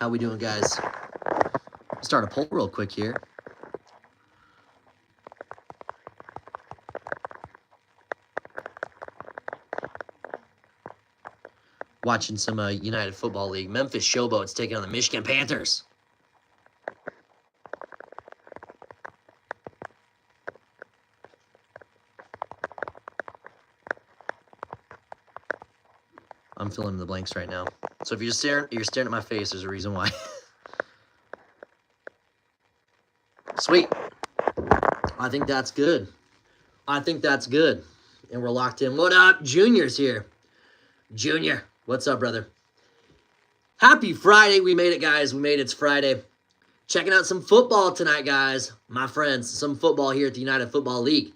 How we doing, guys? Start a poll real quick here. Watching some United Football League. Memphis Showboats taking on the Michigan Panthers. I'm filling in the blanks right now. So if you're staring at my face, there's a reason why. Sweet. I think that's good. I think that's good. And we're locked in. What up? Junior's here. Junior, what's up, brother? Happy Friday. We made it, guys. We made it. It's Friday. Checking out some football tonight, guys. My friends, some football here at the United Football League.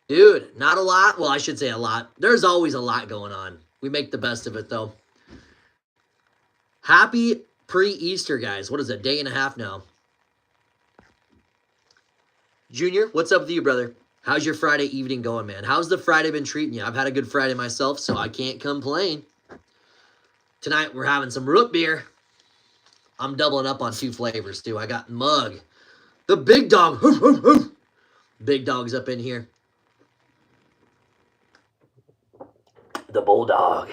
Dude, not a lot. Well, I should say a lot. There's always a lot going on. We make the best of it, though. Happy pre-Easter, guys. What is it? Day and a half now. Junior, what's up with you, brother? How's your Friday evening going, man? How's the Friday been treating you? I've had a good Friday myself, so I can't complain. Tonight, we're having some root beer. I'm doubling up on 2 flavors, too. I got mug. The big dog. Big dog's up in here. The bulldog.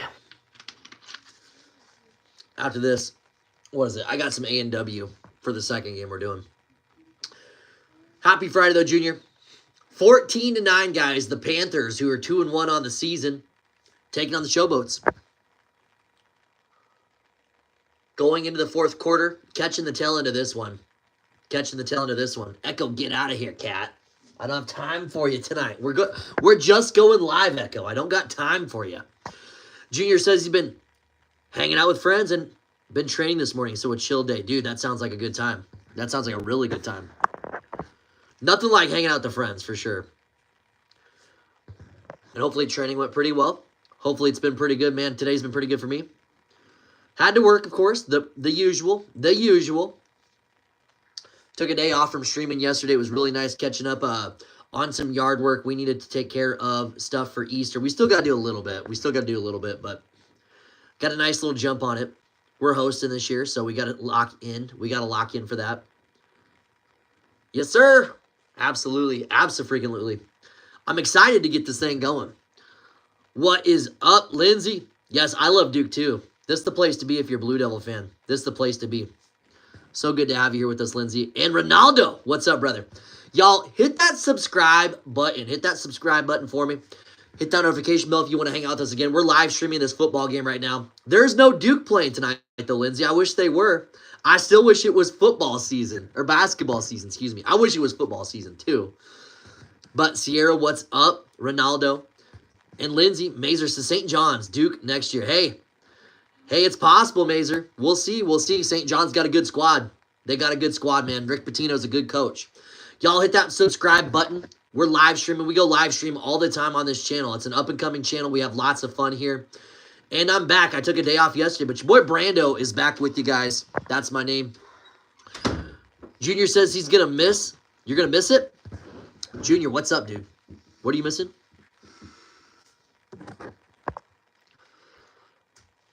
After this, what is it? I got some A&W for the second game we're doing. Happy Friday, though, Junior. 14-9, guys. The Panthers, who are 2-1 on the season, taking on the Showboats. Going into the fourth quarter, catching the tail end of this one. Catching the tail end of this one. Echo, get out of here, cat. I don't have time for you tonight. We're just going live, Echo. I don't got time for you. Junior says he's been hanging out with friends and been training this morning, so a chill day. Dude, that sounds like a good time. That sounds like a really good time. Nothing like hanging out with friends, for sure. And hopefully training went pretty well. Hopefully it's been pretty good, man. Today's been pretty good for me. Had to work, of course. The usual. The usual. Took a day off from streaming yesterday. It was really nice catching up on some yard work. We needed to take care of stuff for Easter. We still got to do a little bit. But got a nice little jump on it. We're hosting this year, so we got to lock in. We got to lock in for that. Yes, sir. Absolutely. Abso-freaking-lutely. I'm excited to get this thing going. What is up, Lindsay? Yes, I love Duke, too. This is the place to be if you're a Blue Devil fan. This is the place to be. So good to have you here with us, Lindsay. And Ronaldo, what's up, brother? Y'all, hit that subscribe button. Hit that subscribe button for me. Hit that notification bell if you want to hang out with us again. We're live streaming this football game right now. There's no Duke playing tonight, though, Lindsay. I wish they were. I still wish it was football season. Or basketball season, excuse me. I wish it was football season, too. But Sierra, what's up? Ronaldo. And Lindsay, Mazer says St. John's, Duke next year. Hey, it's possible, Mazer. We'll see. We'll see. St. John's got a good squad. They got a good squad, man. Rick Pitino's a good coach. Y'all hit that subscribe button. We're live streaming. We go live stream all the time on this channel. It's an up-and-coming channel. We have lots of fun here. And I'm back. I took a day off yesterday, but your boy Brando is back with you guys. That's my name. Junior says he's going to miss. You're going to miss it? Junior, what's up, dude? What are you missing?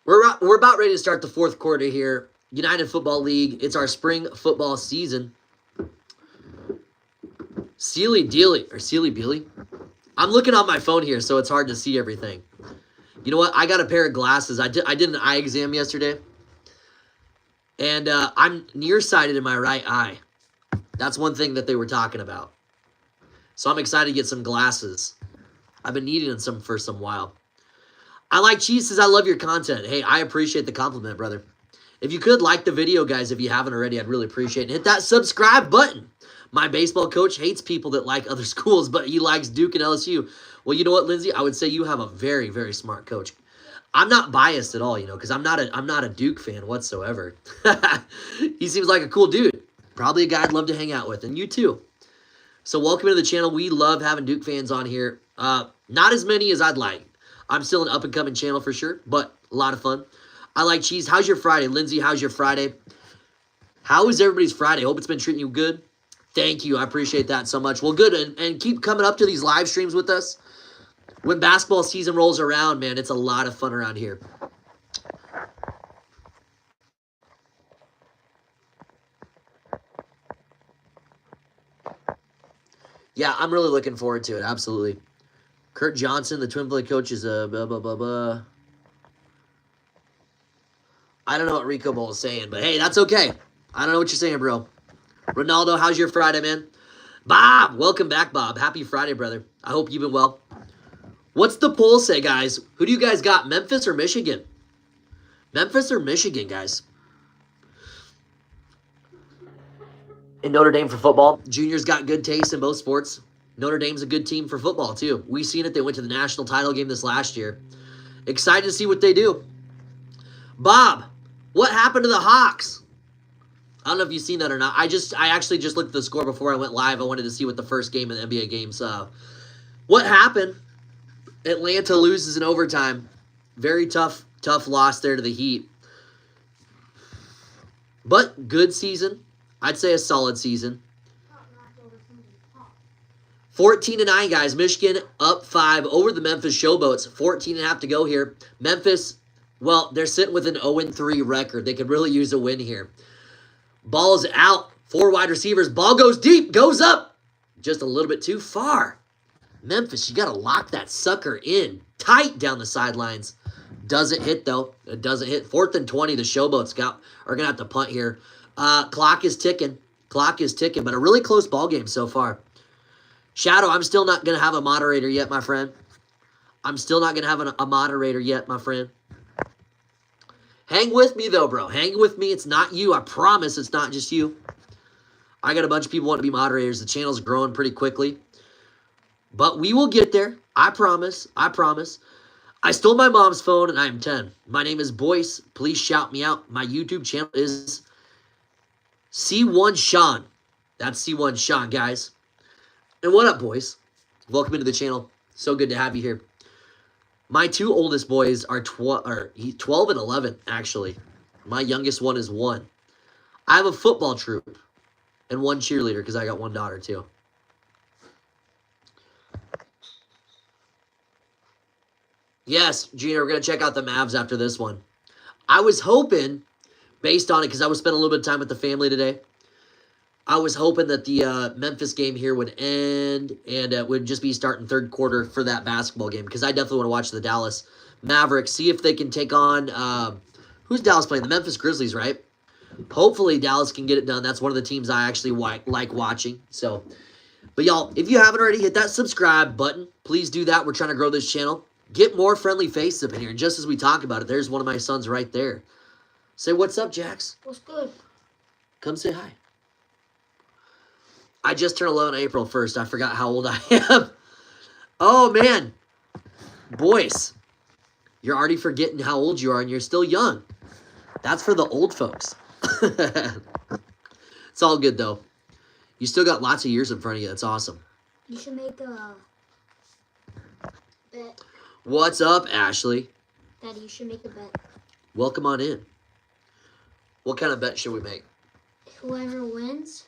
We're about ready to start the fourth quarter here. United Football League. It's our spring football season. Sealy Beely. I'm looking on my phone here, so it's hard to see everything. You know what? I got a pair of glasses. I did an eye exam yesterday. And I'm nearsighted in my right eye. That's one thing that they were talking about. So I'm excited to get some glasses. I've been needing some for some while. I like Cheese says, I love your content. Hey, I appreciate the compliment, brother. If you could, like the video, guys, if you haven't already, I'd really appreciate it. And hit that subscribe button. My baseball coach hates people that like other schools, but he likes Duke and LSU. Well, you know what, Lindsay? I would say you have a very, very smart coach. I'm not biased at all, because I'm not a Duke fan whatsoever. He seems like a cool dude. Probably a guy I'd love to hang out with, and you too. So welcome to the channel. We love having Duke fans on here. Not as many as I'd like. I'm still an up-and-coming channel for sure, but a lot of fun. I like Cheese. How's your Friday? Lindsay, how's your Friday? How is everybody's Friday? Hope it's been treating you good. Thank you. I appreciate that so much. Well, good. And keep coming up to these live streams with us. When basketball season rolls around, man, it's a lot of fun around here. Yeah, I'm really looking forward to it. Absolutely. Kurt Johnson, the Twin Play coach, is a blah, blah, blah, blah. I don't know what Rico Bowl is saying, but hey, that's okay. I don't know what you're saying, bro. Ronaldo, how's your Friday, man? Bob, welcome back, Bob. Happy Friday, brother. I hope you've been well. What's the poll say, guys? Who do you guys got, Memphis or Michigan? Memphis or Michigan, guys? In Notre Dame for football. Junior's got good taste in both sports. Notre Dame's a good team for football, too. We've seen it. They went to the national title game this last year. Excited to see what they do. Bob, what happened to the Hawks? I don't know if you've seen that or not. I actually just looked at the score before I went live. I wanted to see what the first game of the NBA games. What happened? Atlanta loses in overtime. Very tough loss there to the Heat. But good season. I'd say a solid season. 14-9, guys. Michigan up 5 over the Memphis Showboats. 14.5 to go here. Memphis, well, they're sitting with an 0-3 record. They could really use a win here. Ball's out. 4 wide receivers. Ball goes deep. Goes up. Just a little bit too far. Memphis, you got to lock that sucker in. Tight down the sidelines. Doesn't hit, though. It doesn't hit. 4th and 20. The Showboats are going to have to punt here. Clock is ticking. Clock is ticking. But a really close ball game so far. Shadow, I'm still not going to have a moderator yet, my friend. I'm still not going to have a moderator yet, my friend. Hang with me, though, bro. Hang with me. It's not you. I promise it's not just you. I got a bunch of people want to be moderators. The channel's growing pretty quickly. But we will get there. I promise. I promise. I stole my mom's phone, and I am 10. My name is Boyce. Please shout me out. My YouTube channel is C1 Sean. That's C1 Sean, guys. And what up, boys? Welcome into the channel. So good to have you here. My 2 oldest boys are 12 and 11, actually. My youngest one is 1. I have a football troop and 1 cheerleader because I got 1 daughter, too. Yes, Junior, we're going to check out the Mavs after this one. I was hoping, based on it, because I was spending a little bit of time with the family today, I was hoping that the Memphis game here would end and it would just be starting 3rd quarter for that basketball game because I definitely want to watch the Dallas Mavericks, see if they can take on, who's Dallas playing? The Memphis Grizzlies, right? Hopefully Dallas can get it done. That's one of the teams I actually like watching. So, but y'all, if you haven't already, hit that subscribe button. Please do that. We're trying to grow this channel. Get more friendly faces up in here. And just as we talk about it, there's one of my sons right there. Say, what's up, Jax? What's good? Come say hi. I just turned 11 April 1st. I forgot how old I am. Oh, man. Boys, you're already forgetting how old you are, and you're still young. That's for the old folks. It's all good, though. You still got lots of years in front of you. That's awesome. You should make a bet. What's up, Ashley? Daddy, you should make a bet. Welcome on in. What kind of bet should we make? Whoever wins...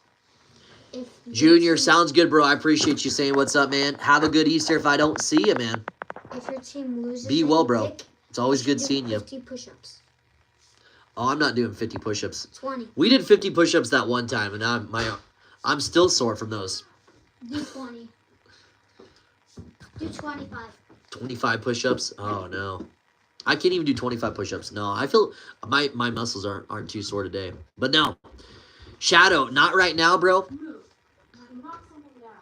Junior, sounds good, bro. I appreciate you saying what's up, man. Have a good Easter if I don't see you, man. If your team loses, be well, bro. It's always good seeing you. 50 push-ups. Oh, I'm not doing 50 push-ups. 20. We did 50 push-ups that one time, and I'm still sore from those. Do 20. Do 25. 25 push-ups? Oh, no. I can't even do 25 push-ups. No, I feel my muscles aren't too sore today. But no. Shadow, not right now, bro.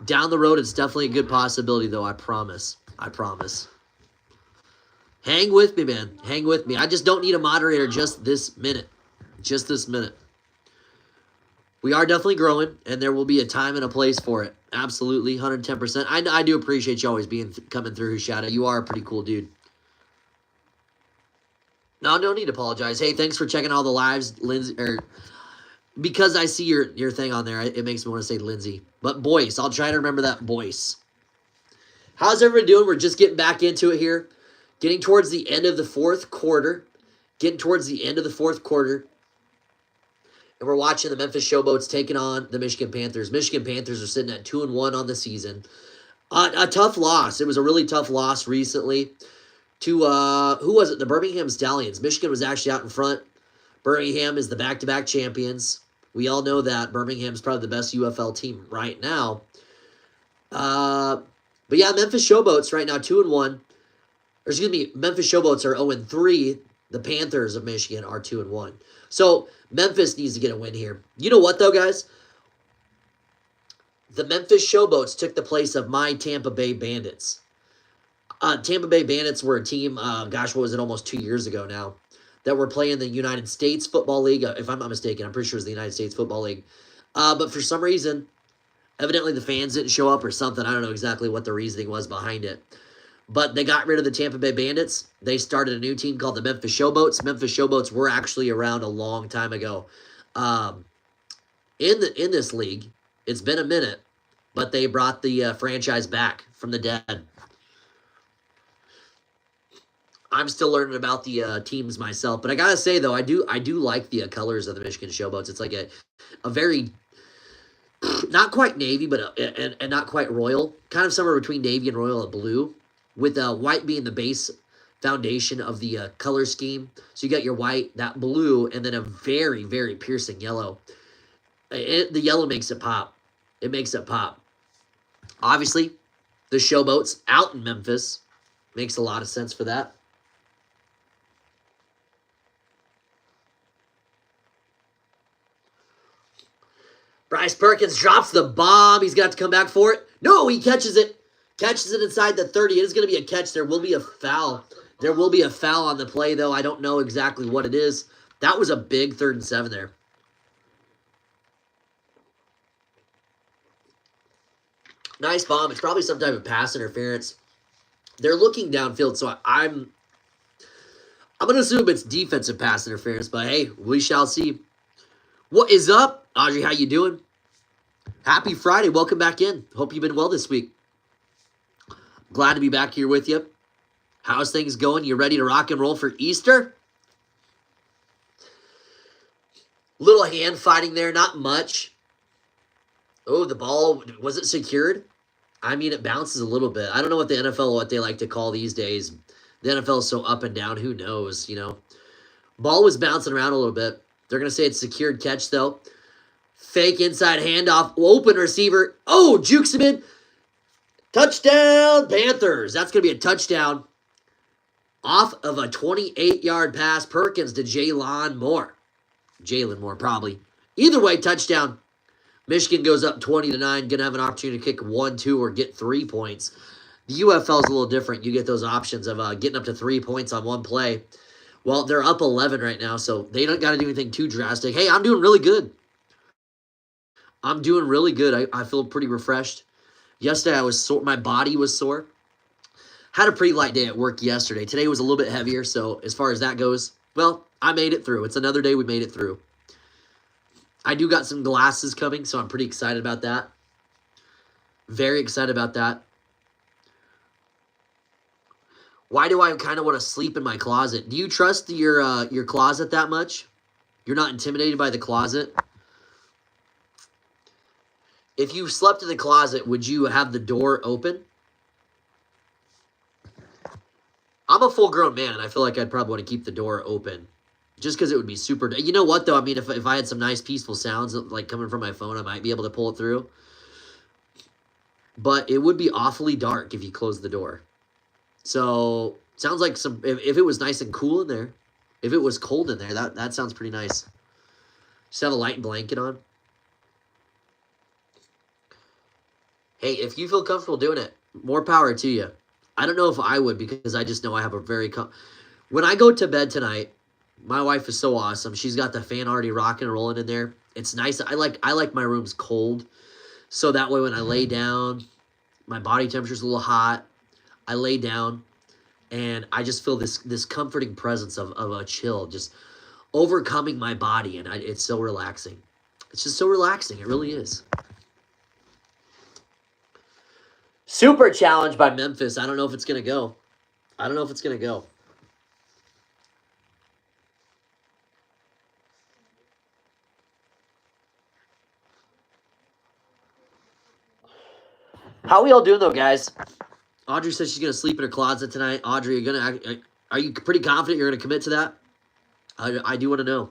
Down the road, it's definitely a good possibility, though. I promise. I promise. Hang with me, man. Hang with me. I just don't need a moderator just this minute. Just this minute. We are definitely growing, and there will be a time and a place for it. Absolutely, 110%. I do appreciate you always coming through, Shadow. You are a pretty cool dude. No need to apologize. Hey, thanks for checking all the lives, Lindsay. Because I see your thing on there, it makes me want to say Lindsay. But Boyce, I'll try to remember that Boyce. How's everyone doing? We're just getting back into it here. Getting towards the end of the 4th quarter. And we're watching the Memphis Showboats taking on the Michigan Panthers. Michigan Panthers are sitting at 2-1 on the season. A tough loss. It was a really tough loss recently to, who was it? The Birmingham Stallions. Michigan was actually out in front. Birmingham is the back-to-back champions. We all know that. Birmingham's probably the best UFL team right now. But yeah, Memphis Showboats right now 2-1. Or excuse me, Memphis Showboats are 0-3. The Panthers of Michigan are 2-1. So Memphis needs to get a win here. You know what though, guys? The Memphis Showboats took the place of my Tampa Bay Bandits. Tampa Bay Bandits were a team, gosh, what was it, almost 2 years ago now, that were playing the United States Football League. If I'm not mistaken, I'm pretty sure it was the United States Football League. But for some reason, evidently the fans didn't show up or something. I don't know exactly what the reasoning was behind it. But they got rid of the Tampa Bay Bandits. They started a new team called the Memphis Showboats. Memphis Showboats were actually around a long time ago. In this league, it's been a minute, but they brought the franchise back from the dead. I'm still learning about the teams myself, but I gotta say though, I do like the colors of the Michigan Showboats. It's like a very not quite navy, but and not quite royal, kind of somewhere between navy and royal and blue, with white being the base foundation of the color scheme. So you got your white, that blue, and then a very, very piercing yellow. The yellow makes it pop. It makes it pop. Obviously, the Showboats out in Memphis makes a lot of sense for that. Bryce Perkins drops the bomb. He's got to come back for it. No, he catches it. Catches it inside the 30. It is going to be a catch. There will be a foul. There will be a foul on the play, though. I don't know exactly what it is. That was a big 3rd and 7 there. Nice bomb. It's probably some type of pass interference. They're looking downfield, so I'm going to assume it's defensive pass interference, but hey, we shall see. What is up? Audrey, how you doing? Happy Friday. Welcome back in. Hope you've been well this week. Glad to be back here with you. How's things going? You ready to rock and roll for Easter? Little hand fighting there, not much. Oh, the ball, was it secured? I mean, it bounces a little bit. I don't know what the NFL, what they like to call these days. The NFL is so up and down. Who knows, you know. Ball was bouncing around a little bit. They're going to say it's secured catch, though. Fake inside handoff. Open receiver. Oh, jukes him in. Touchdown, Panthers. That's going to be a touchdown. Off of a 28-yard pass. Perkins to Jalen Moore. Jalen Moore, probably. Either way, touchdown. Michigan goes up 20-9. Going to have an opportunity to kick 1, 2, or get 3 points. The UFL is a little different. You get those options of getting up to 3 points on one play. Well, they're up 11 right now, so they don't got to do anything too drastic. Hey, I'm doing really good. I'm doing really good. I feel pretty refreshed. Yesterday, I was sore. My body was sore. Had a pretty light day at work yesterday. Today was a little bit heavier, so as far as that goes, well, I made it through. It's another day we made it through. I do got some glasses coming, so I'm pretty excited about that. Very excited about that. Why do I kind of want to sleep in my closet? Do you trust your closet that much? You're not intimidated by the closet? If you slept in the closet, would you have the door open? I'm a full-grown man. I feel like I'd probably want to keep the door open. Just because it would be super... You know what, though? I mean, if I had some nice, peaceful sounds like coming from my phone, I might be able to pull it through. But it would be awfully dark if you closed the door. So, sounds like some... If it was nice and cool in there, if it was cold in there, that sounds pretty nice. Just have a light blanket on. Hey, if you feel comfortable doing it, more power to you. I don't know if I would because I just know I have a very... When I go to bed tonight, my wife is so awesome. She's got the fan already rocking and rolling in there. It's nice. I like my rooms cold. So that way when I lay down, my body temperature's a little hot. I lay down and I just feel this comforting presence of a chill just overcoming my body. And it's so relaxing. It's just so relaxing. It really is. Super challenge by Memphis. I don't know if it's going to go. I don't know if it's going to go. How are we all doing, though, guys? Audrey says she's going to sleep in her closet tonight. Audrey, are you pretty confident you're going to commit to that? I do want to know.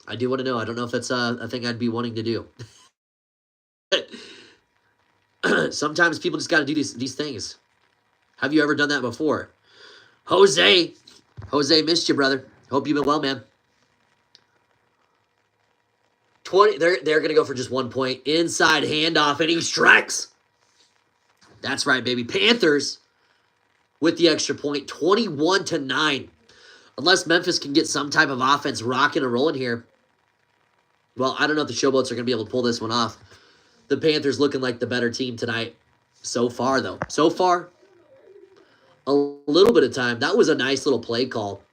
I do want to know. I don't know if that's a thing I'd be wanting to do. Sometimes people just got to do these things. Have you ever done that before? Jose, missed you, brother. Hope you've been well, man. 20. They're gonna go for just 1 point. Inside handoff, and he strikes. That's right, baby. Panthers with the extra point, 21-9. Unless Memphis can get some type of offense rocking and rolling here. Well, I don't know if the Showboats are gonna be able to pull this one off. The Panthers looking like the better team tonight. So far, though. So far, a little bit of time. That was a nice little play call.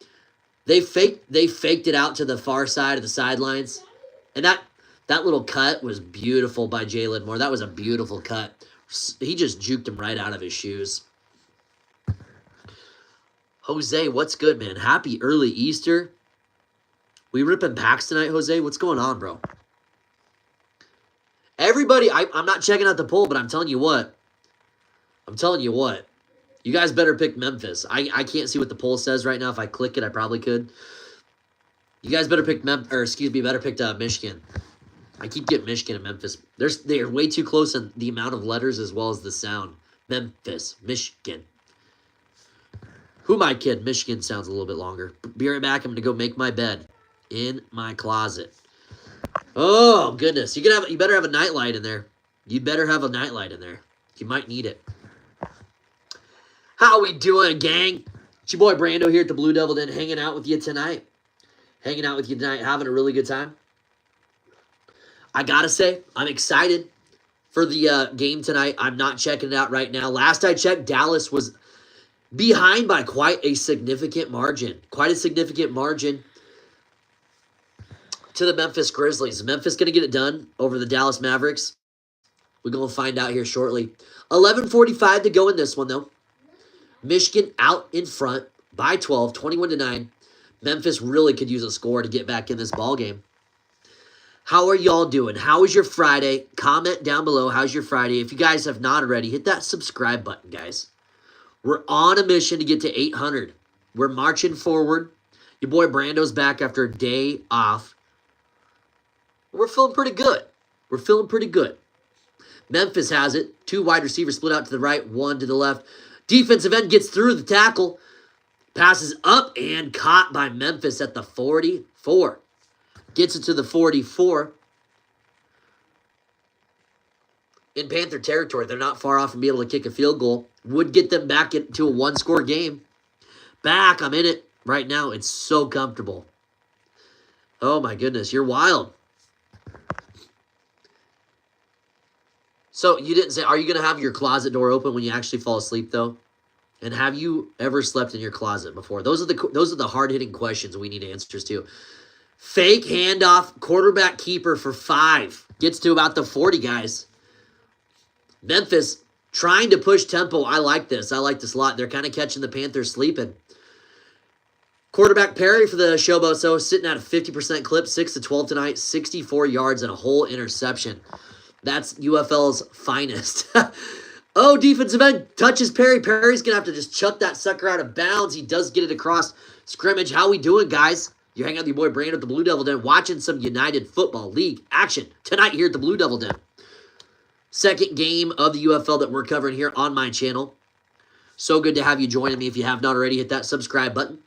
They faked it out to the far side of the sidelines. And that little cut was beautiful by Jalen Moore. That was a beautiful cut. He just juked him right out of his shoes. Jose, what's good, man? Happy early Easter. We ripping packs tonight, Jose? What's going on, bro? Everybody, I'm not checking out the poll, but I'm telling you what. You guys better pick Memphis. I can't see what the poll says right now. If I click it, I probably could. You guys better pick better pick Michigan. I keep getting Michigan and Memphis. They're way too close in the amount of letters as well as the sound. Memphis, Michigan. Who am I kidding? Michigan sounds a little bit longer. Be right back. I'm gonna go make my bed in my closet. Oh goodness! You better have a nightlight in there. You better have a nightlight in there. You might need it. How we doing, gang? It's your boy Brando here at the Blue Devil Den, hanging out with you tonight. Having a really good time. I gotta say, I'm excited for the game tonight. I'm not checking it out right now. Last I checked, Dallas was behind by quite a significant margin. To the Memphis Grizzlies. Is Memphis going to get it done over the Dallas Mavericks? We're going to find out here shortly. 11:45 to go in this one, though. Michigan out in front by 12, 21-9. Memphis really could use a score to get back in this ball game. How are y'all doing? How was your Friday? Comment down below. How's your Friday? If you guys have not already, hit that subscribe button, guys. We're on a mission to get to 800. We're marching forward. Your boy Brando's back after a day off. We're feeling pretty good. Memphis has it. 2 wide receivers split out to the right, 1 to the left. Defensive end gets through the tackle. Passes up and caught by Memphis at the 44. Gets it to the 44. In Panther territory, they're not far off from being able to kick a field goal. Would get them back into a 1-score game. I'm in it right now. It's so comfortable. Oh my goodness, you're wild. So you didn't say, are you going to have your closet door open when you actually fall asleep, though? And have you ever slept in your closet before? Those are the hard-hitting questions we need answers to. Fake handoff, quarterback keeper for 5. Gets to about the 40, guys. Memphis trying to push tempo. I like this. I like this a lot. They're kind of catching the Panthers sleeping. Quarterback Perry for the Showboats, though, sitting at a 50% clip, 6-12 tonight, 64 yards and a whole interception. That's UFL's finest. Oh, defensive end touches Perry. Perry's going to have to just chuck that sucker out of bounds. He does get it across scrimmage. How we doing, guys? You're hanging out with your boy Brandon at the Blue Devil Den, watching some United Football League action tonight here at the Blue Devil Den. Second game of the UFL that we're covering here on my channel. So good to have you joining me. If you have not already, hit that subscribe button.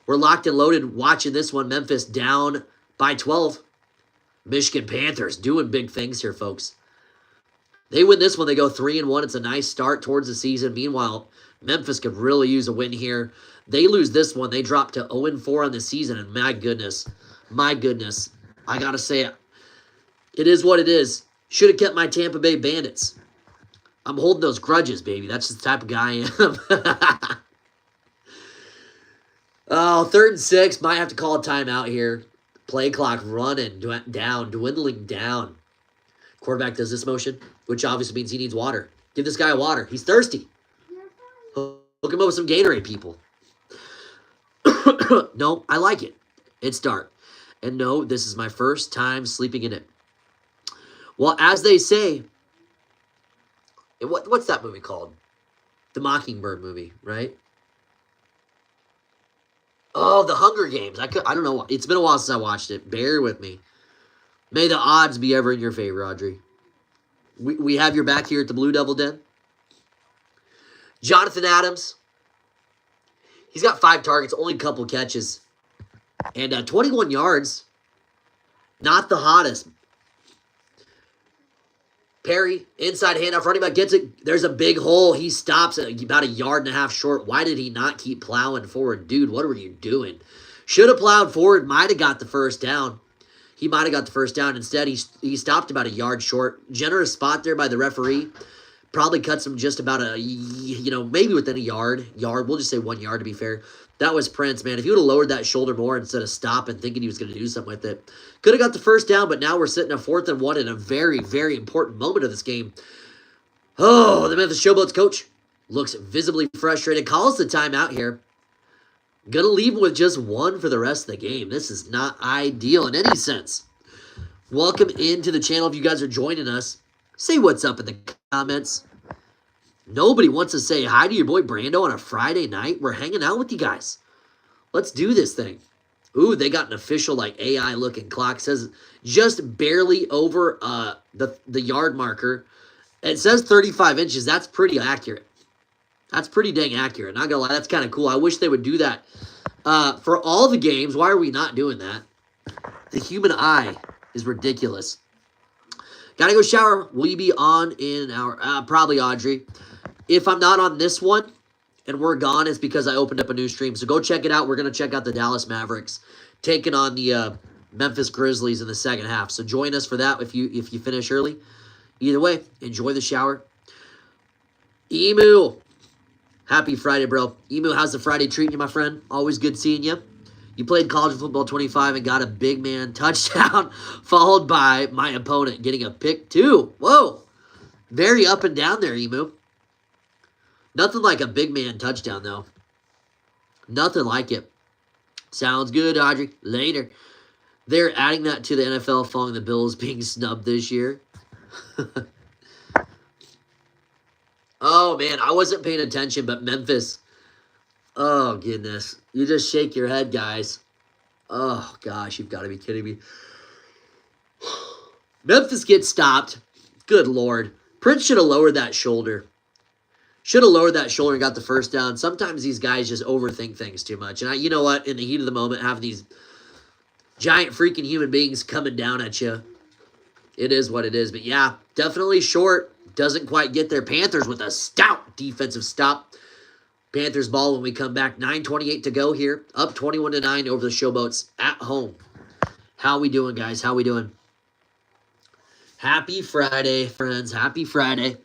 We're locked and loaded watching this one. Memphis down by 12. Michigan Panthers doing big things here, folks. They win this one. They go 3-1. It's a nice start towards the season. Meanwhile, Memphis could really use a win here. They lose this one. They drop to 0-4 on the season. And my goodness, I got to say it is what it is. Should have kept my Tampa Bay Bandits. I'm holding those grudges, baby. That's just the type of guy I am. Oh, 3rd and 6. Might have to call a timeout here. Play clock running down, dwindling down. Quarterback does this motion, which obviously means he needs water. Give this guy water. He's thirsty. Hook him up with some Gatorade, people. No, I like it. It's dark. And no, this is my first time sleeping in it. Well, as they say, what's that movie called? The Mockingbird movie, right? Oh, The Hunger Games. I don't know. It's been a while since I watched it. Bear with me. May the odds be ever in your favor, Audrey. We have your back here at the Blue Devil Den. Jonathan Adams. He's got 5 targets, only a couple catches. And 21 yards. Not the hottest. Perry, inside handoff, running back gets it. There's a big hole. He stops at about 1.5 yards short. Why did he not keep plowing forward? Dude, what were you doing? Should have plowed forward. Might have got the first down. He might have got the first down. Instead, he stopped about 1 yard short. Generous spot there by the referee. Probably cuts him just about maybe within a yard. We'll just say 1 yard to be fair. That was Prince, man. If he would have lowered that shoulder more instead of stopping, thinking he was going to do something with it, could have got the first down, but now we're sitting at 4th and 1 in a very, very important moment of this game. Oh, the Memphis Showboats coach looks visibly frustrated. Calls the timeout here. Going to leave him with just 1 for the rest of the game. This is not ideal in any sense. Welcome into the channel if you guys are joining us. Say what's up in the comments. Nobody wants to say hi to your boy Brando on a Friday night. We're hanging out with you guys. Let's do this thing. Ooh, they got an official AI looking clock. It says just barely over the yard marker. It says 35 inches. That's pretty accurate. That's pretty dang accurate. Not gonna lie, that's kind of cool. I wish they would do that for all the games. Why are we not doing that? The human eye is ridiculous. Gotta go shower. Will you be on in our probably Audrey? If I'm not on this one and we're gone, it's because I opened up a new stream. So go check it out. We're going to check out the Dallas Mavericks taking on the Memphis Grizzlies in the second half. So join us for that if you finish early. Either way, enjoy the shower. Emu. Happy Friday, bro. Emu, how's the Friday treating you, my friend? Always good seeing you. You played college football 25 and got a big man touchdown, followed by my opponent getting a pick too. Whoa. Very up and down there, Emu. Nothing like a big man touchdown, though. Nothing like it. Sounds good, Audrey. Later. They're adding that to the NFL following the Bills being snubbed this year. Oh, man. I wasn't paying attention, but Memphis. Oh, goodness. You just shake your head, guys. Oh, gosh. You've got to be kidding me. Memphis gets stopped. Good Lord. Prince should have lowered that shoulder. Should have lowered that shoulder and got the first down. Sometimes these guys just overthink things too much. And you know what? In the heat of the moment, having these giant freaking human beings coming down at you, it is what it is. But yeah, definitely short. Doesn't quite get there. Panthers with a stout defensive stop. Panthers ball when we come back. 9:28 to go here. Up 21-9 over the Showboats at home. How we doing, guys? How we doing? Happy Friday, friends. Happy Friday.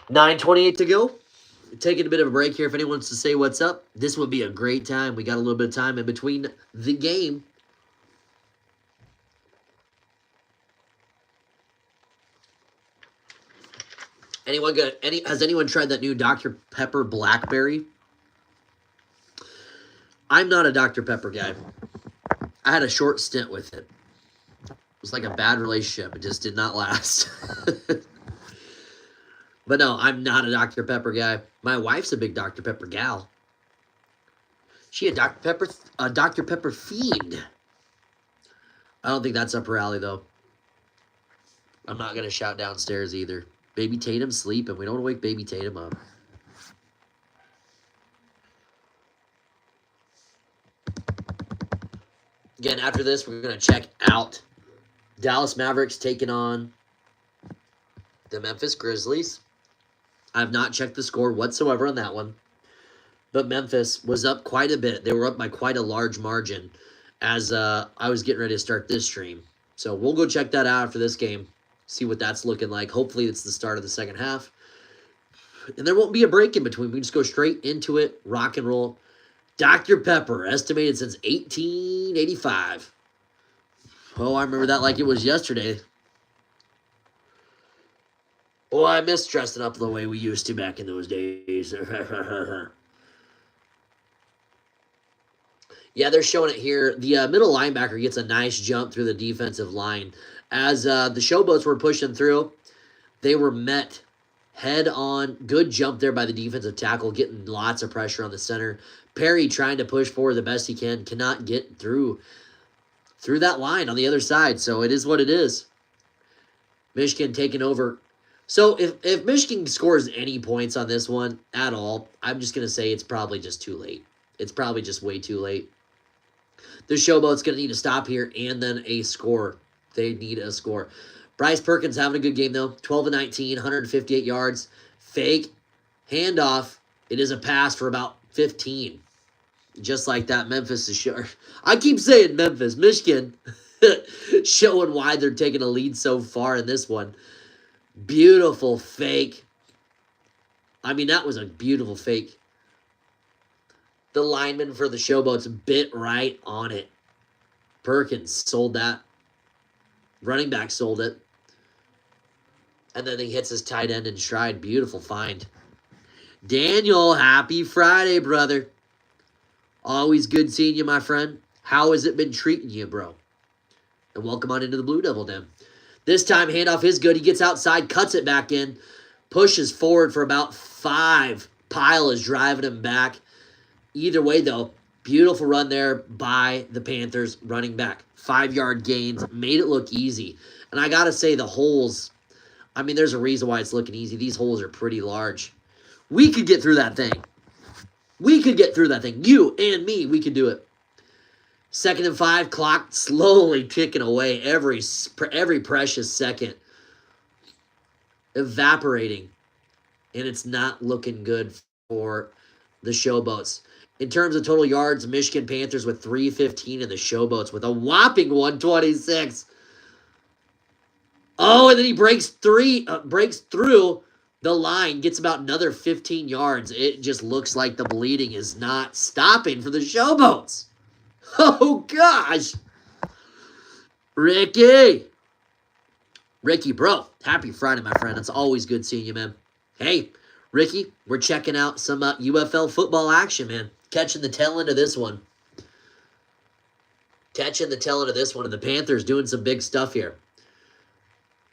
$9:28 to go. Taking a bit of a break here. If anyone wants to say what's up, this would be a great time. We got a little bit of time in between the game. Has anyone tried that new Dr. Pepper Blackberry? I'm not a Dr. Pepper guy. I had a short stint with it. It was like a bad relationship. It just did not last. But no, I'm not a Dr. Pepper guy. My wife's a big Dr. Pepper gal. She a Dr. Pepper fiend. I don't think that's up her alley, though. I'm not going to shout downstairs either. Baby Tatum's sleeping. We don't want to wake Baby Tatum up. Again, after this, we're going to check out Dallas Mavericks taking on the Memphis Grizzlies. I have not checked the score whatsoever on that one. But Memphis was up quite a bit. They were up by quite a large margin as I was getting ready to start this stream. So we'll go check that out after this game. See what that's looking like. Hopefully it's the start of the second half. And there won't be a break in between. We can just go straight into it. Rock and roll. Dr. Pepper, estimated since 1885. Oh, I remember that like it was yesterday. Boy, I miss dressing up the way we used to back in those days. Yeah, they're showing it here. The middle linebacker gets a nice jump through the defensive line. As the Showboats were pushing through, they were met head on. Good jump there by the defensive tackle, getting lots of pressure on the center. Perry trying to push forward the best he can, cannot get through that line on the other side. So it is what it is. Michigan taking over. So if Michigan scores any points on this one at all, I'm just going to say it's probably just too late. It's probably just way too late. The Showboat's going to need to stop here and then a score. They need a score. Bryce Perkins having a good game, though. 12-19, 158 yards. Fake. Handoff. It is a pass for about 15. Just like that, Memphis is sure. I keep saying Memphis. Michigan showing why they're taking a lead so far in this one. Beautiful fake. I mean, that was a beautiful fake. The lineman for the Showboats bit right on it. Perkins sold that. Running back sold it. And then he hits his tight end in stride. Beautiful find. Daniel, happy Friday, brother. Always good seeing you, my friend. How has it been treating you, bro? And welcome on into the Blue Devil Den. This time, handoff is good. He gets outside, cuts it back in, pushes forward for about 5. Pyle is driving him back. Either way, though, beautiful run there by the Panthers running back. 5-yard gains, made it look easy. And I got to say, the holes, I mean, there's a reason why it's looking easy. These holes are pretty large. We could get through that thing. We could get through that thing. You and me, we could do it. 2nd and 5, clock slowly ticking away. Every precious second evaporating. And it's not looking good for the Showboats. In terms of total yards, Michigan Panthers with 315 and the Showboats with a whopping 126. Oh, and then he breaks through the line, gets about another 15 yards. It just looks like the bleeding is not stopping for the Showboats. Oh, gosh. Ricky, bro, happy Friday, my friend. It's always good seeing you, man. Hey, Ricky, we're checking out some UFL football action, man. Catching the tail end of this one. And the Panthers doing some big stuff here.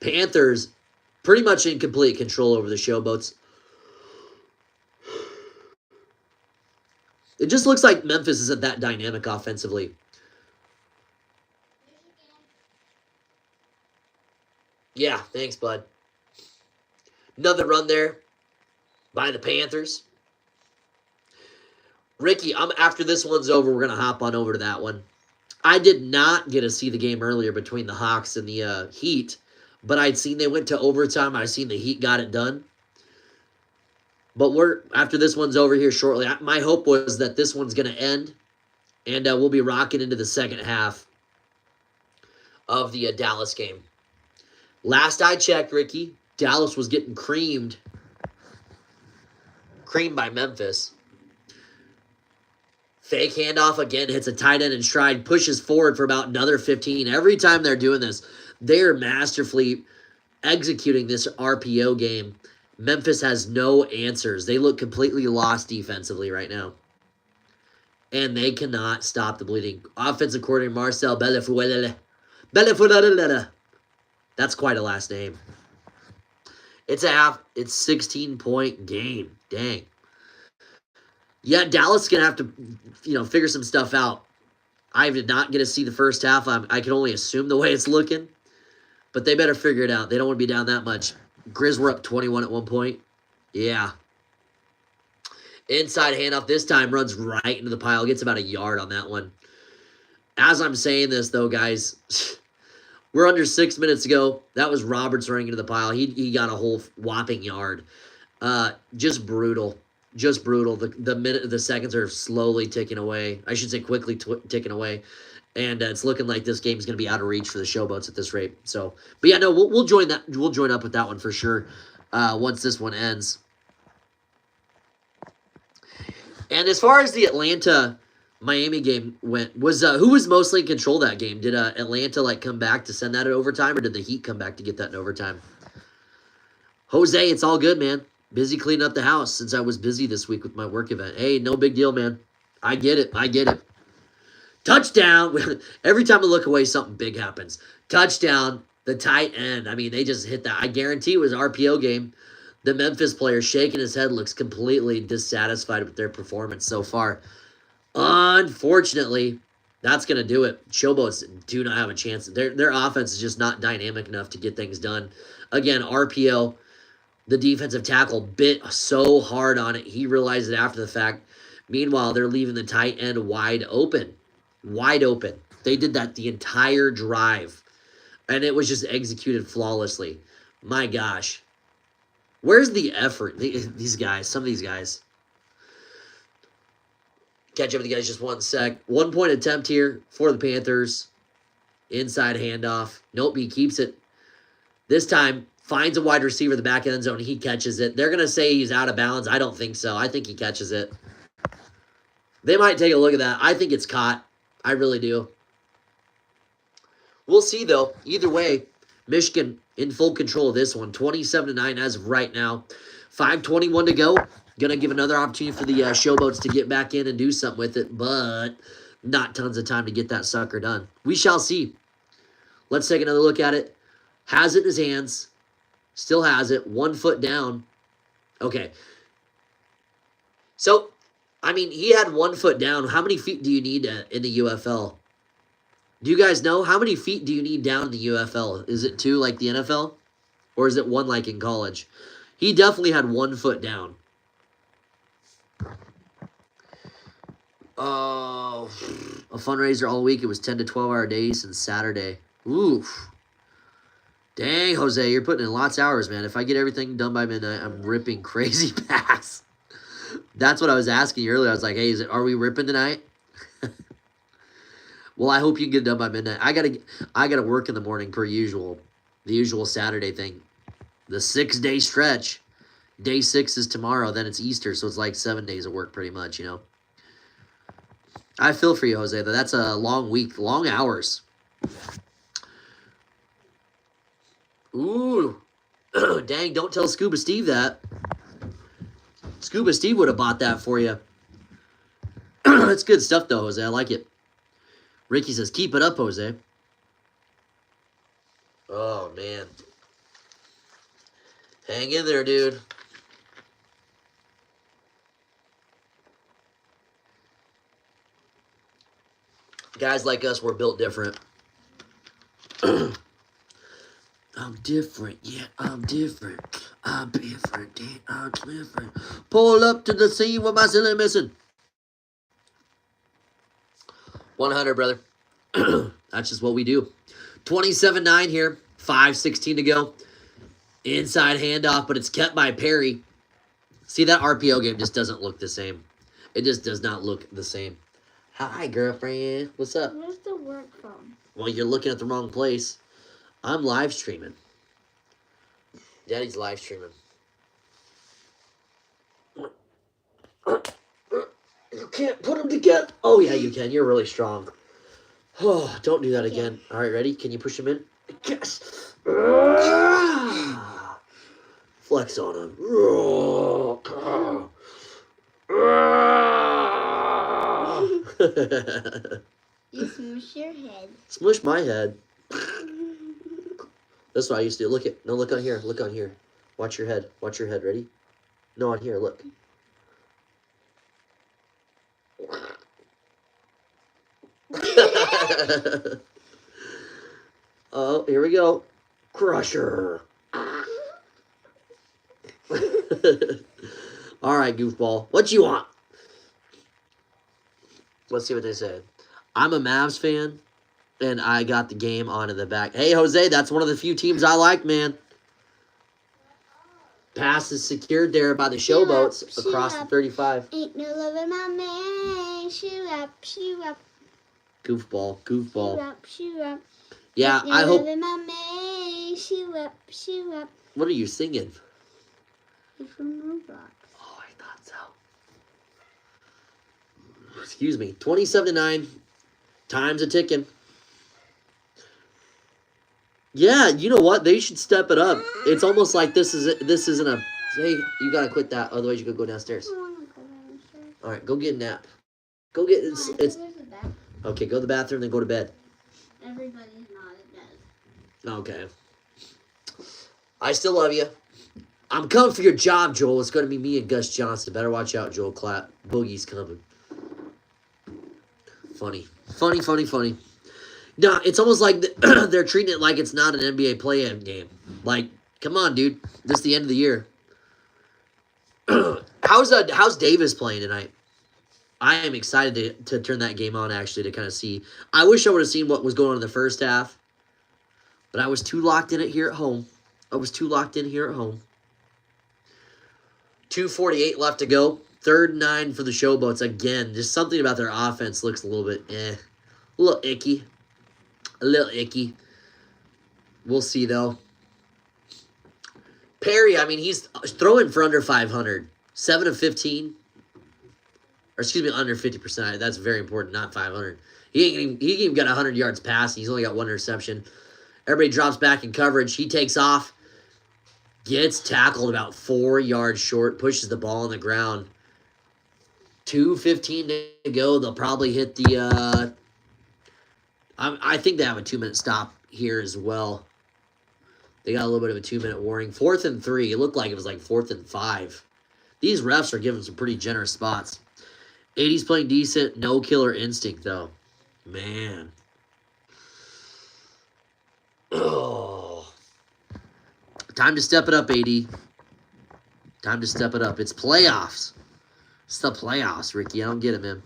Panthers pretty much in complete control over the Showboats. It just looks like Memphis isn't that dynamic offensively. Yeah, thanks, bud. Another run there by the Panthers. Ricky, after this one's over, we're going to hop on over to that one. I did not get to see the game earlier between the Hawks and the Heat, but I'd seen they went to overtime. I'd seen the Heat got it done. But after this one's over here shortly, my hope was that this one's going to end, and we'll be rocking into the second half of the Dallas game. Last I checked, Ricky, Dallas was getting creamed by Memphis. Fake handoff again, hits a tight end in stride, pushes forward for about another 15. Every time they're doing this, they're masterfully executing this RPO game. Memphis has no answers. They look completely lost defensively right now. And they cannot stop the bleeding. Offensive coordinator Marcel Bellefuelele. That's quite a last name. It's 16-point game. Dang. Yeah, Dallas is going to have to, figure some stuff out. I did not get to see the first half. I can only assume the way it's looking. But they better figure it out. They don't want to be down that much. Grizz were up 21 at one point. Yeah. Inside handoff this time runs right into the pile. Gets about a yard on that one. As I'm saying this, though, guys, we're under 6 minutes ago. That was Roberts running into the pile. He got a whole whopping yard. Just brutal. Just brutal. The seconds are slowly ticking away. I should say quickly ticking away. And it's looking like this game is going to be out of reach for the Showboats at this rate. So, but yeah, no, we'll join that. We'll join up with that one for sure once this one ends. And as far as the Atlanta-Miami game went, who was mostly in control of that game? Did Atlanta come back to send that in overtime, or did the Heat come back to get that in overtime? Jose, it's all good, man. Busy cleaning up the house since I was busy this week with my work event. Hey, no big deal, man. I get it. I get it. Touchdown. Every time I look away, something big happens. Touchdown. The tight end. I mean, they just hit that. I guarantee it was an RPO game. The Memphis player shaking his head looks completely dissatisfied with their performance so far. Unfortunately, that's going to do it. Showboats do not have a chance. Their offense is just not dynamic enough to get things done. Again, RPO, the defensive tackle bit so hard on it. He realized it after the fact. Meanwhile, they're leaving the tight end wide open. Wide open. They did that the entire drive. And it was just executed flawlessly. My gosh. Where's the effort? These guys, some of these guys. Catch up with you guys just 1 sec. 1 point attempt here for the Panthers. Inside handoff. Nope, he keeps it. This time, finds a wide receiver in the back end zone. He catches it. They're going to say he's out of bounds. I don't think so. I think he catches it. They might take a look at that. I think it's caught. I really do. We'll see, though. Either way, Michigan in full control of this one. 27-9 as of right now. 5:21 to go. Going to give another opportunity for the Showboats to get back in and do something with it, but not tons of time to get that sucker done. We shall see. Let's take another look at it. Has it in his hands. Still has it. 1 foot down. Okay. So, I mean, he had 1 foot down. How many feet do you need in the UFL? Do you guys know? How many feet do you need down in the UFL? Is it 2 like the NFL? Or is it 1 like in college? He definitely had 1 foot down. Oh, a fundraiser all week. It was 10 to 12 hour days since Saturday. Oof. Dang, Jose, you're putting in lots of hours, man. If I get everything done by midnight, I'm ripping crazy packs. That's what I was asking you earlier. I was like, hey, are we ripping tonight? Well, I hope you can get it done by midnight. I gotta work in the morning per usual. The usual Saturday thing. The 6-day stretch. Day 6 is tomorrow. Then it's Easter, so it's like 7 days of work pretty much, you know. I feel for you, Jose, though. That's a long week. Long hours. Ooh. Dang, don't tell Scuba Steve that. Scuba Steve would have bought that for you. That's good stuff, though, Jose. I like it. Ricky says, keep it up, Jose. Oh, man. Hang in there, dude. Guys like us, we're built different. I'm different, yeah, I'm different. I'm different, yeah, I'm different. Pull up to the scene with my silly missing. 100, brother. That's just what we do. 27-9 here. 5:16 to go. Inside handoff, but it's kept by Perry. See, that RPO game just doesn't look the same. It just does not look the same. Hi, girlfriend. What's up? Where's the work phone? Well, you're looking at the wrong place. I'm live streaming. Daddy's live streaming. You can't put them together. Oh, yeah, you can. You're really strong. Oh, don't do that again. All right, ready? Can you push him in? Yes. Flex on him. You smush your head. Smush my head. That's what I used to do. Look at. No, look on here. Look on here. Watch your head. Watch your head. Ready? No, on here. Look. Oh, here we go. Crusher. All right, goofball. What you want? Let's see what they say. I'm a Mavs fan, and I got the game on in the back. Hey, Jose, that's one of the few teams I like, man. Pass is secured there by the Showboats across the 35. Ain't no love in my man. Shoot up, shoot up. Goofball, goofball. Shoot up, shoot up. Yeah, Ain't no I hope. love in my man. Shoot up, shoot up. What are you singing? It's from Roblox. Oh, I thought so. Excuse me. 27-9. Time's a ticking. Yeah, you know what? They should step it up. It's almost like this isn't a. Hey, you gotta quit that. Otherwise, you could go downstairs. I want to go downstairs. All right, go get a nap. Go get Why? it's. There's a bed. Okay, go to the bathroom, then go to bed. Everybody's not in bed. Okay. I still love you. I'm coming for your job, Joel. It's gonna be me and Gus Johnson. Better watch out, Joel. Clap. Boogie's coming. Funny. Funny. No, it's almost like they're treating it like it's not an NBA play-in game. Like, come on, dude. This is the end of the year. How's Davis playing tonight? I am excited to turn that game on, actually, to kind of see. I wish I would have seen what was going on in the first half. But I was too locked in here at home. 2:48 left to go. 3rd and 9 for the Showboats. Again, just something about their offense looks a little bit A little icky. We'll see, though. Perry, I mean, he's throwing for under 500. 7 of 15. Or, excuse me, under 50%. That's very important, not 500. He ain't even got 100 yards passing. He's only got 1 interception. Everybody drops back in coverage. He takes off. Gets tackled about 4 yards short. Pushes the ball on the ground. 2:15 to go. They'll probably hit the... I think they have a 2-minute stop here as well. They got a little bit of a 2-minute warning. 4th and 3. It looked like it was like 4th and 5. These refs are giving some pretty generous spots. 80's playing decent. No killer instinct, though. Man. Oh. Time to step it up, AD. Time to step it up. It's playoffs. It's the playoffs, Ricky. I don't get it, man.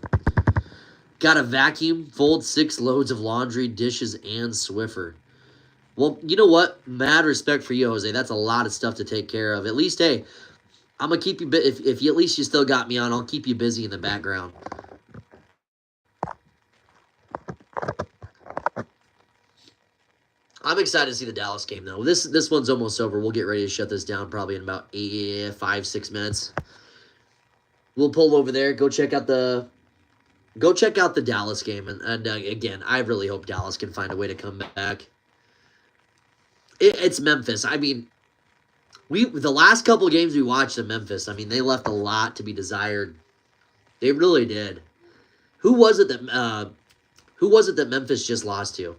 Got a vacuum, fold 6 loads of laundry, dishes, and Swiffer. Well, you know what? Mad respect for you, Jose. That's a lot of stuff to take care of. At least, hey, I'm going to keep you... If you, at least you still got me on, I'll keep you busy in the background. I'm excited to see the Dallas game, though. This one's almost over. We'll get ready to shut this down probably in about 5-6 minutes. We'll pull over there, go check out the Dallas game. And again, I really hope Dallas can find a way to come back. It's Memphis. I mean, the last couple of games we watched in Memphis, I mean, they left a lot to be desired. They really did. Who was it that Memphis just lost to?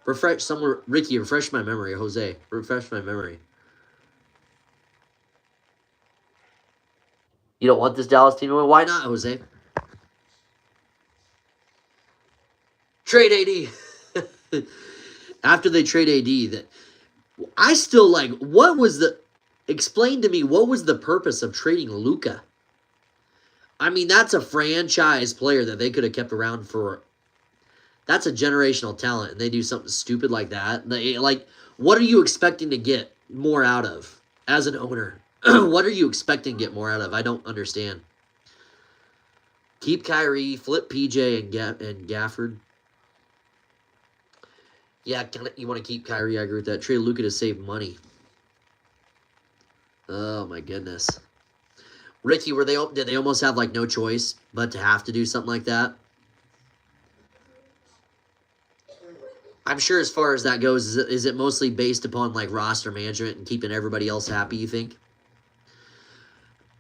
Ricky, refresh my memory. Jose, refresh my memory. You don't want this Dallas team to win? Why not, Jose? Trade AD. After they trade AD, I still like, explain to me, what was the purpose of trading Luka? I mean, that's a franchise player that they could have kept around for. That's a generational talent, and they do something stupid like that. What are you expecting to get more out of as an owner? What are you expecting to get more out of? I don't understand. Keep Kyrie, flip PJ and Gafford. Yeah, you want to keep Kyrie? I agree with that. Trade Luka to save money. Oh my goodness, Ricky, did they almost have like no choice but to have to do something like that? I'm sure as far as that goes, is it mostly based upon like roster management and keeping everybody else happy, you think?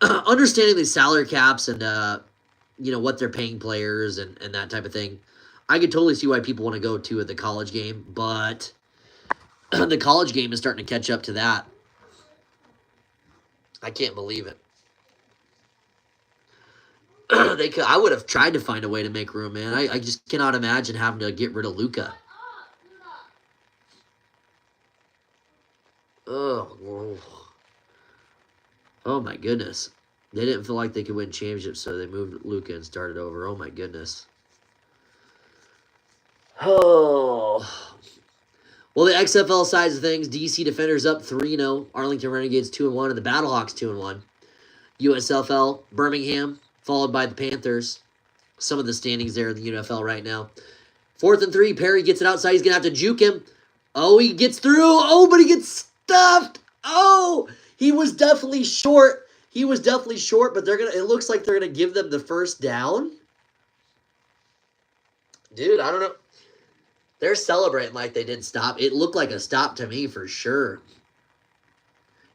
Understanding the salary caps and what they're paying players and that type of thing, I could totally see why people want to go to the college game, but the college game is starting to catch up to that. I can't believe it. I would have tried to find a way to make room, man. I just cannot imagine having to get rid of Luka. Oh my goodness. They didn't feel like they could win championships, so they moved Luka and started over. Oh my goodness. Oh. Well, the XFL side of things, DC Defenders up 3-0. Arlington Renegades 2-1, and the Battlehawks 2-1. USFL, Birmingham, followed by the Panthers. Some of the standings there in the UNFL right now. 4th and 3, Perry gets it outside. He's going to have to juke him. Oh, he gets through. Oh, but he gets stuffed. Oh, he was definitely short. But it looks like they're going to give them the first down. Dude, I don't know. They're celebrating like they didn't stop. It looked like a stop to me for sure.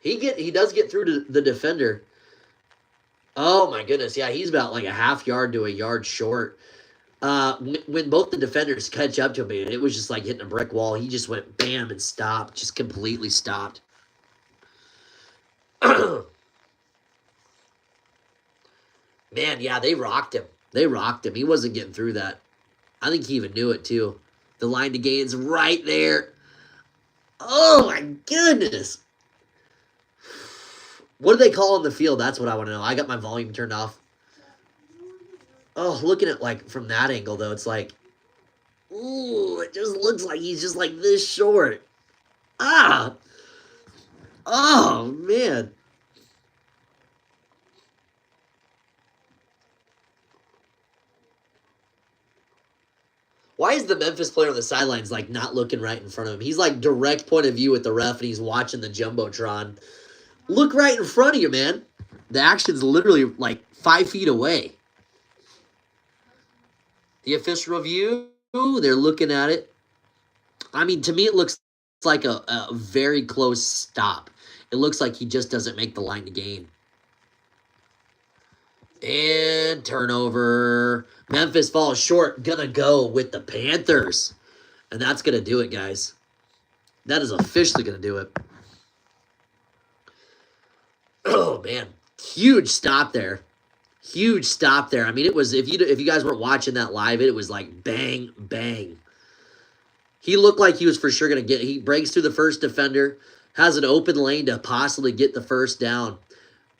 He does get through to the defender. Oh my goodness, yeah, he's about like a half yard to a yard short. When both the defenders catch up to him, it was just like hitting a brick wall. He just went bam and stopped, just completely stopped. Man, yeah, they rocked him. They rocked him. He wasn't getting through that. I think he even knew it too. The line to gain's right there. Oh my goodness. What do they call on the field? That's what I want to know. I got my volume turned off. Oh, looking at like from that angle though, it's like, ooh, it just looks like he's just like this short. Ah. Oh man. Why is the Memphis player on the sidelines like not looking right in front of him? He's like direct point of view with the ref and he's watching the Jumbotron. Look right in front of you, man. The action's literally like 5 feet away. The official review, they're looking at it. I mean, to me, it looks like a very close stop. It looks like he just doesn't make the line to gain. And turnover. Memphis falls short. Gonna go with the Panthers. And that's gonna do it, guys. That is officially gonna do it. Oh man, huge stop there. Huge stop there. I mean, it was if you guys weren't watching that live, it was like bang bang. He looked like he was for sure gonna get. He breaks through the first defender, has an open lane to possibly get the first down.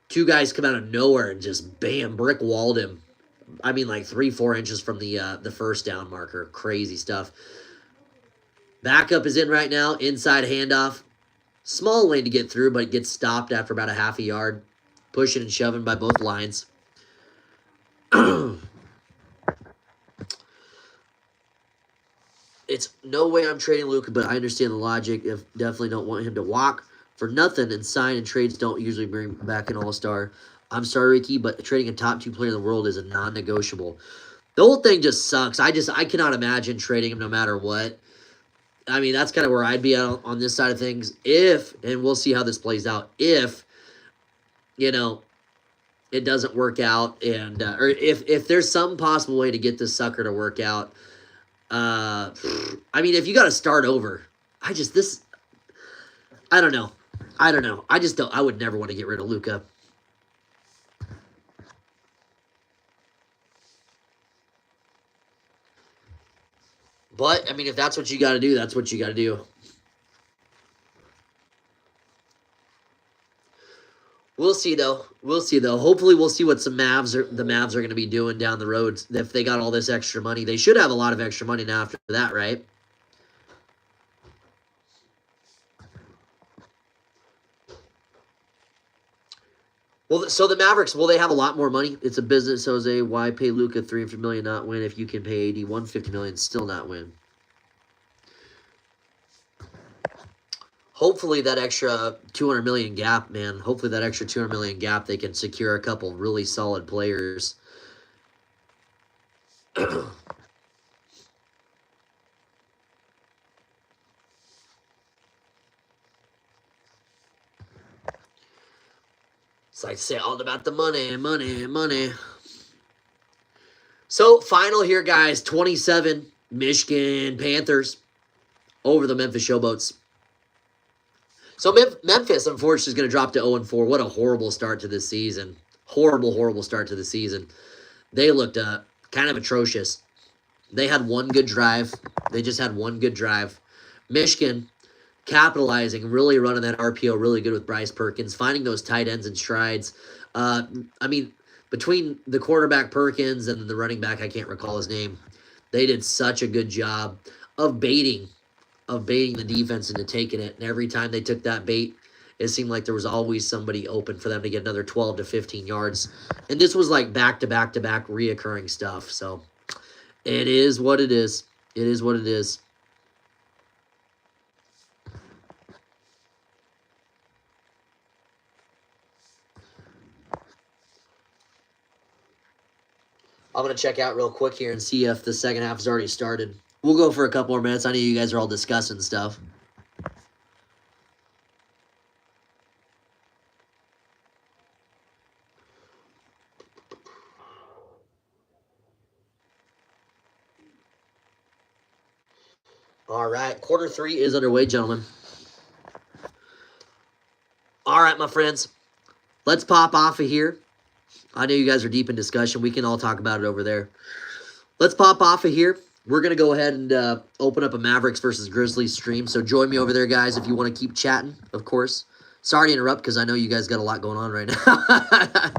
Two guys come out of nowhere and just bam, brick walled him. I mean, like 3-4 inches from the first down marker. Crazy stuff. Backup is in right now. Inside handoff. Small lane to get through, but it gets stopped after about a half a yard. Pushing and shoving by both lines. It's no way I'm trading Luka, but I understand the logic. If definitely don't want him to walk for nothing, and sign and trades don't usually bring back an all-star. I'm sorry, Ricky, but trading a top 2 player in the world is a non-negotiable. The whole thing just sucks. I cannot imagine trading him no matter what. I mean, that's kind of where I'd be at on this side of things. If, and we'll see how this plays out, if, you know, it doesn't work out, and or if there's some possible way to get this sucker to work out. I mean, if you got to start over, I don't know. I would never want to get rid of Luka. But, I mean, if that's what you got to do, that's what you got to do. We'll see, though. We'll see, though. Hopefully, we'll see what the Mavs are going to be doing down the road. If they got all this extra money. They should have a lot of extra money now after that, right? Well, so the Mavericks, will they have a lot more money? It's a business, Jose. Why pay Luka $300 million not win if you can pay AD $150 million still not win? Hopefully that extra $200 million gap, man. Hopefully that extra $200 million gap, they can secure a couple really solid players. It's like say all about the money, money, money. So final here, guys. 27 Michigan Panthers over the Memphis Showboats. So Memphis, unfortunately, is going to drop to 0-4. What a horrible start to this season. Horrible, horrible start to the season. They looked kind of atrocious. They had one good drive. They just had one good drive. Michigan capitalizing, really running that RPO really good with Bryce Perkins, finding those tight ends and strides. I mean, between the quarterback Perkins and the running back, I can't recall his name, they did such a good job of baiting the defense into taking it. And every time they took that bait, it seemed like there was always somebody open for them to get another 12 to 15 yards. And this was like back-to-back-to-back reoccurring stuff. So it is what it is. It is what it is. I'm going to check out real quick here and see if the second half has already started. We'll go for a couple more minutes. I know you guys are all discussing stuff. All right, quarter 3 is underway, gentlemen. All right, my friends, let's pop off of here. I know you guys are deep in discussion. We can all talk about it over there. Let's pop off of here. We're going to go ahead and open up a Mavericks versus Grizzlies stream. So join me over there, guys, if you want to keep chatting, of course. Sorry to interrupt because I know you guys got a lot going on right now.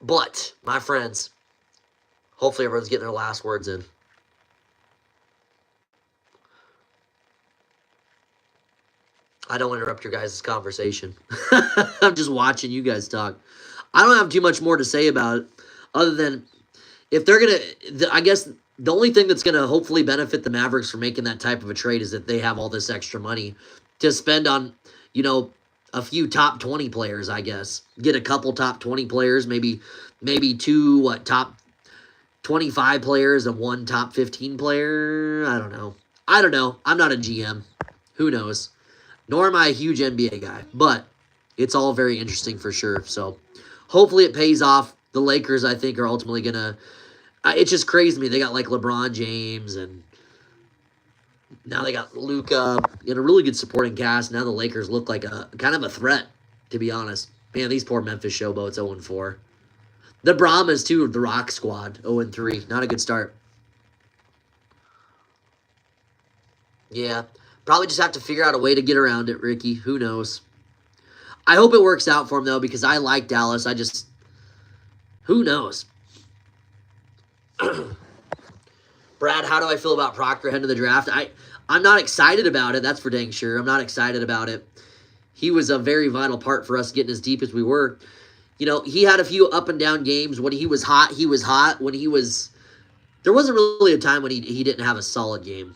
But, my friends, hopefully everyone's getting their last words in. I don't want to interrupt your guys' conversation. I'm just watching you guys talk. I don't have too much more to say about it other than if they're going to, I guess the only thing that's going to hopefully benefit the Mavericks for making that type of a trade is that they have all this extra money to spend on, you know, a few top 20 players, I guess. Get a couple top 20 players, maybe two, top 25 players and one top 15 player. I don't know. I'm not a GM. Who knows? Nor am I a huge NBA guy. But it's all very interesting for sure. So hopefully it pays off. The Lakers, I think, are ultimately going to... It's just crazy to me. They got like LeBron James and now they got Luka in a really good supporting cast. Now the Lakers look like a kind of a threat, to be honest. Man, these poor Memphis Showboats 0-4. The Brahmas, too, the Rock Squad, 0-3. Not a good start. Yeah, probably just have to figure out a way to get around it, Ricky. Who knows? I hope it works out for him, though, because I like Dallas. Who knows? Brad, how do I feel about Proctor heading to the draft? I'm not excited about it. That's for dang sure. I'm not excited about it. He was a very vital part for us getting as deep as we were. You know, he had a few up and down games. When he was hot, he was hot. There wasn't really a time when he didn't have a solid game.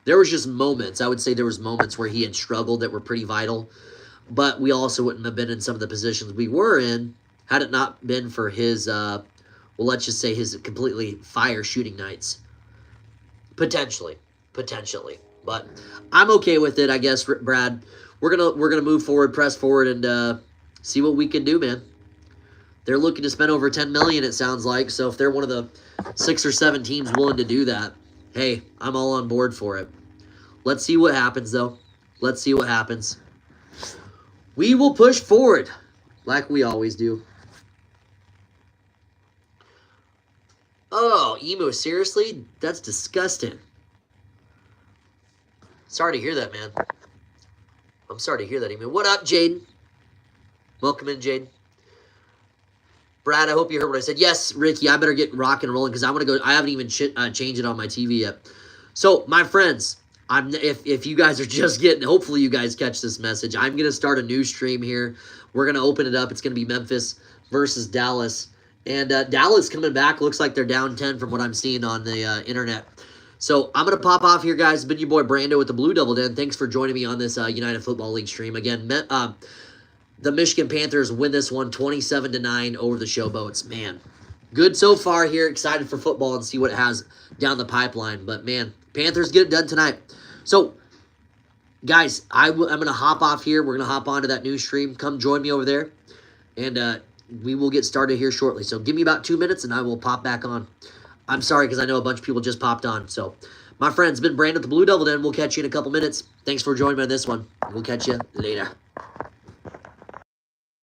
There was just moments. I would say there was moments where he had struggled that were pretty vital. But we also wouldn't have been in some of the positions we were in had it not been for his, well, let's just say his completely fire shooting nights. Potentially. But I'm okay with it, I guess, Brad. We're gonna move forward, press forward, and see what we can do, man. They're looking to spend over $10 million, it sounds like. So if they're one of the 6 or 7 teams willing to do that, hey, I'm all on board for it. Let's see what happens, though. Let's see what happens. We will push forward like we always do. Oh, Emo, seriously? That's disgusting. Sorry to hear that, man. I'm sorry to hear that, Emo. What up, Jaden? Welcome in, Jaden. Brad, I hope you heard what I said. Yes, Ricky, I better get rocking and rolling because I want to go. I haven't even changed it on my TV yet. So, my friends, if you guys are just getting, hopefully you guys catch this message. I'm going to start a new stream here. We're going to open it up. It's going to be Memphis versus Dallas. And Dallas coming back. Looks like they're down 10 from what I'm seeing on the internet. So, I'm going to pop off here, guys. It's been your boy Brando with the Blue Devil Den. Thanks for joining me on this United Football League stream. Again, the Michigan Panthers win this one 27-9 over the Showboats. Man, good so far here. Excited for football and see what it has down the pipeline. But, man, Panthers get it done tonight. So, guys, I'm going to hop off here. We're going to hop onto that new stream. Come join me over there. And we will get started here shortly. So, give me about 2 minutes and I will pop back on. I'm sorry because I know a bunch of people just popped on. So, my friends, been Brandon with the Blue Devil Den. We'll catch you in a couple minutes. Thanks for joining me on this one. We'll catch you later.